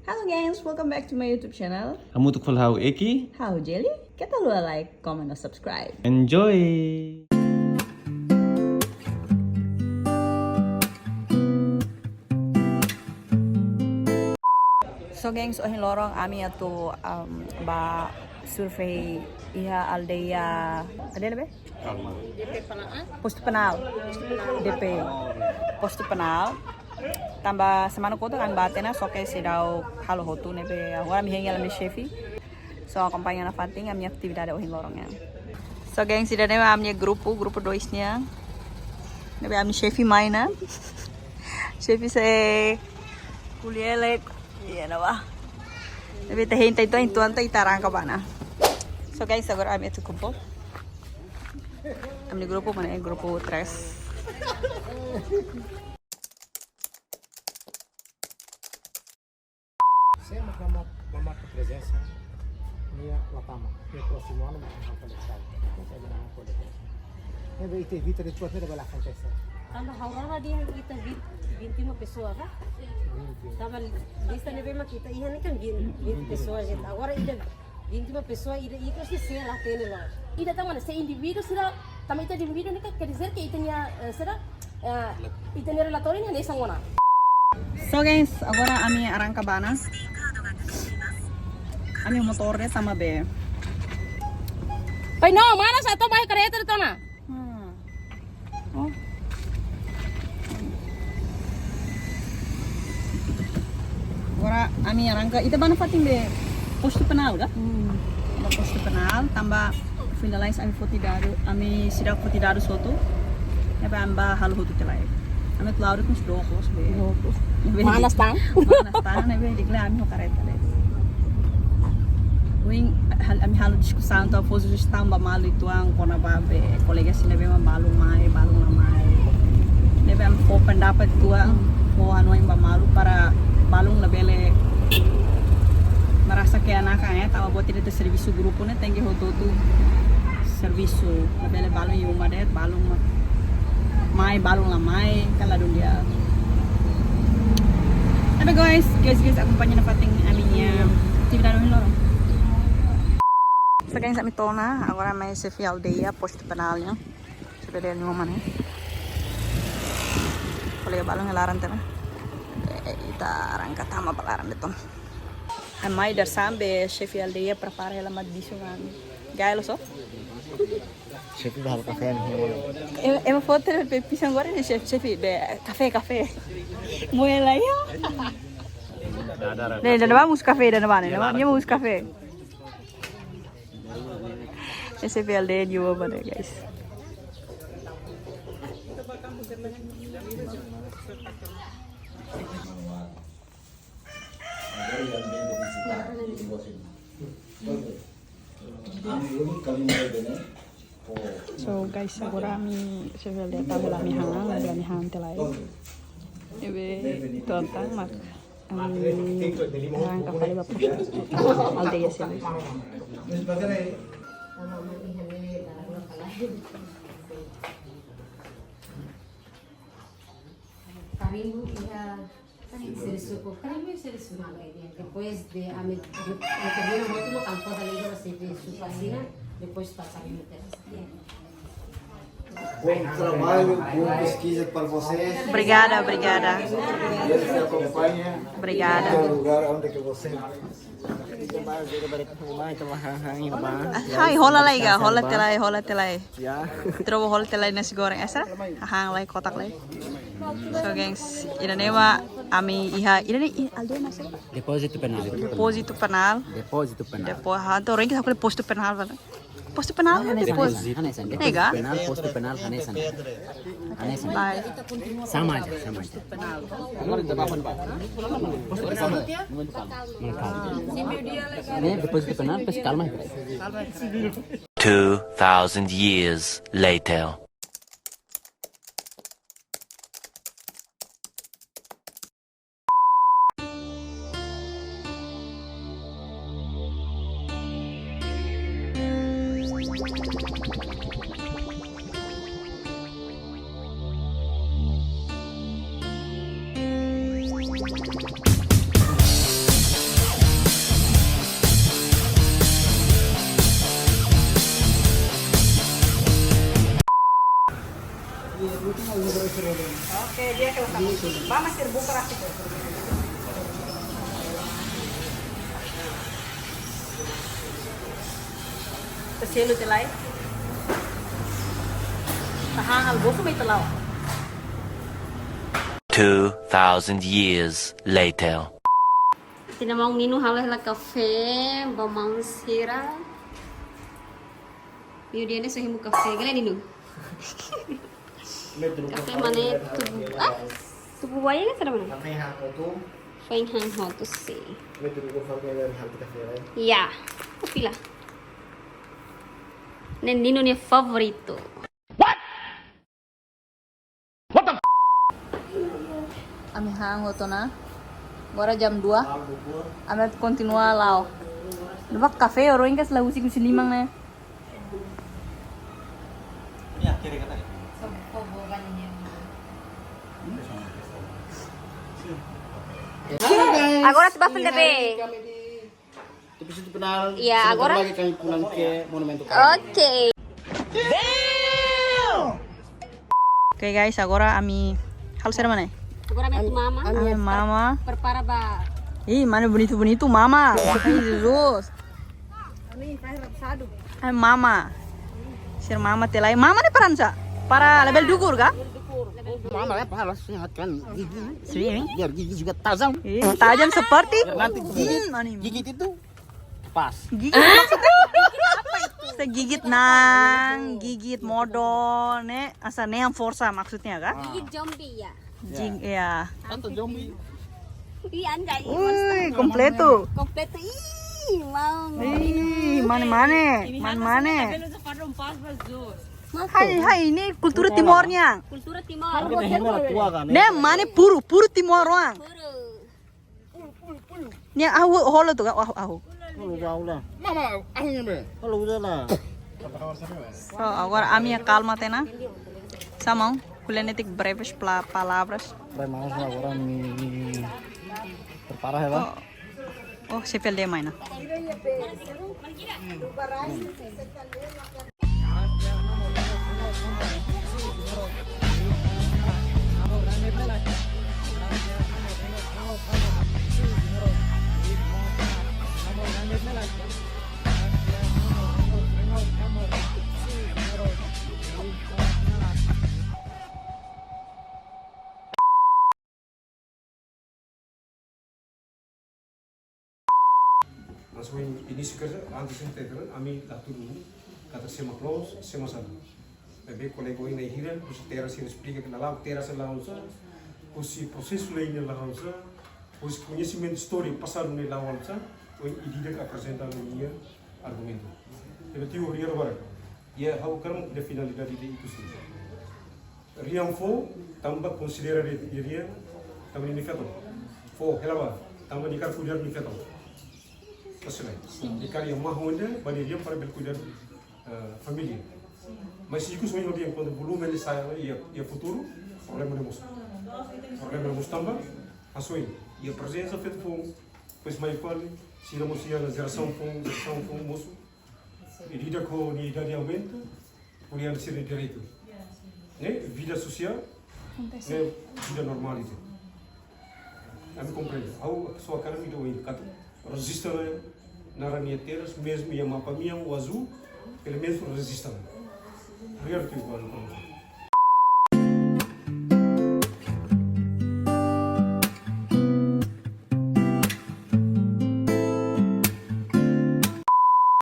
Hello guys, welcome back to my YouTube channel. Kamu tuh kalau Eki, How Jelly? Kita lupa like, comment, dan subscribe. enjoy. So gengs, ohin lorong ami atau ba survei iha aldeia ada apa? DP Penal. Posto Penal. DP Posto Penal. Tambah semana ko to kan batena so que se dau halo hotu nebe agora mi hengel mi chefi. So acompanha na fating a minha atividade ohin lorong ya. So gengs, ida nebe a minha grupo 2 nya. Nebe a mi chefi maina. Chefi se kulielek. Iya na ba? Nebe te hintay to intuan to itarang ka ba na. So guys, agora a minha tukupo. A minha grupo mana grupo 3. Saya memakai presença minha latama, minha próximo ano akan conversar. Saya bilang aku deh. Nego itu Vitor itu apa dah acontecer. Tama haurana dia kita 21 pessoa, tá? Tama lista nebe makita ihan kan 20 pessoa gente. Agora ida 21 pessoa ida itu sih sei lá tem lá. Ida tama se indivíduo será tama ita indivíduo nika quer dizer que itanya será itanya relatório nya nessa ngona. So guys, agora a minha arranca bana. A minha motor deh sama be. Pai no, mana satu mai kereta itu na? Oh. Agora a minha arranca, ita bana fating be posto penal dah. Ada posto penal, tambah finalize ami fotidado, ami sidak fotidado soto. Ya ba amba halo hotu telai. Ami claro com os blocos be. Mana stang? Mana stang, nebe digla ami ho kareta deh. Wing ami halo diskusahan to foso gestão ba malu itu ang kona ba be kolega sine be malu mai balu na mai nebe am po pendapat tua mo ano yung ba malu para balung na bele merasa que anak ya tawa buat itu serviço grupo ne tengi hoto tu serviço na bele balung yung madet balung mai balung la mai kala dunia. Tapi guys acompanha na pating aminha atividade no lorong. So guys, kami tona, agora may chefi aldeia, posto penal niya. Sabi rin mo man eh. Kolega balong helaran tena. Ita arangka tama palaran dito. Amay darsambe chefi aldeia prepara ela madbiso nga. Gaya lo so? Chefe bahal café Ema foto pe pisang agora ni chefi be café. Muela ya. Dai vamos café dan bane, vamos café. Esse aldeia de uva, né, guys? So guys, agora mi chefe aldeia tá lá mi hang telai. Ebe tontang mak ang kapali ba posto aldeia sila. Carimbo ia carimbo serviço na ideia. Depois de a me termina muito no campo da língua você vê sua vacina, depois passar no teste. Bom trabalho, boa pesquisa para vocês. Obrigada. Deus te acompanha. Obrigada. No lugar onde que você Hai, hola laiga, hola telai. ya. Trobo hola telai nasi goreng esa. Hang lai kotak lai. So gengs, ida newa ami iha ida ni aldeia nasa. Depósito penal. Depósito penal. Depósito penal. Depois ha to ring aku posto penal wala. Posto penal depois. Hanesan. Depósito Nega? penal, posto penal, Hanesan. Hanesan. Bye. Sama aja. Ini depósito penal, pues calma. 2,000 years later. Selo telai. Tahangal boso may talaw. 2,000 years later. Tinamang nino halah kafe, bamang sira. Yo dia ni sohimu kafe, gala nino. Kafe mana tubuh tubuh wayang kan mana? Kami hako tu, Fine hang how to say. may tuloy ko dari hal kita kira. Ya, kopi lah. Nen nino ni favorito. Ami hang hoto na. Agora jam 2. Ami continua lao. Diba kafe oro ingas lau si limang na. Agora se basta bebê. Di situ penal. Iya, agora. Lagi kami pulang ke Monumento. Okay. Okay guys, agora ami hal ser mana? Agora minha mama. Ami mama. Prepara ba. Ih, mana bonito mama. Ai Jesus. Ai mama. Ser mama telai. Mama ni peransa. Para level dukur kah? Mama ya pahala sehatkan gigi. Sering. Biar gigi juga tajam. Tajam seperti Nanti gigit, Mani. gigit itu pas. Gigit maksudnya? Segigit nang, gigit modal, ne, asa ne yang forsa maksudnya kah? Gigit zombie ya. Jing, ya. Atau zombie. Ih, anjay. Uy, kompleto. Kompleto. Ih, mau. Ih, mana? Hai, ini kultur timornya. Kultura timur. Kita hendak tua kan. Ne, mana puru timor orang. Puru. Ni ahu holo tu kah? Ahu. Udah. Mama, akhirnya be. Kalau udah lah. So, agora a minha calma tena. Samão, kulenetik breves palavras. Vai mau agora me prepara ya, Bang. Oh, se perde mais, né? Mas início kerja antes integral ami laturu kata sema close sema sana. Bebe kolego ini hiran kus tera sih explica que na lá tera se lá onsa kus processo lain lá onsa kus conhecimento história passado ne lá onsa o idida que apresenta no dia argumento. Então teoria agora ia how kermo de finalidade de itu sih. Riang fo tambah considera dia tambah ini feto. Fo helaba tambah dikar kuliah ni feto. Personal. Ikan yang mahu ada, bagi dia para berkuda família. Mas se isso mesmo dia quando o volume ele sai e a futuro, problema não mostra. Problema não mostra também. Assim, e a presença feita por pois mais quando se não mostra a geração com moço, e lida com a idade aumenta, por aí ser direito. Né? Vida social, né? Vida normal isso. A me compreende. Ao sua cara me deu indicado. Resista na ranheteras, mesmo e a mapa minha, o azul, pelo menos resista. Primeiro que eu falo.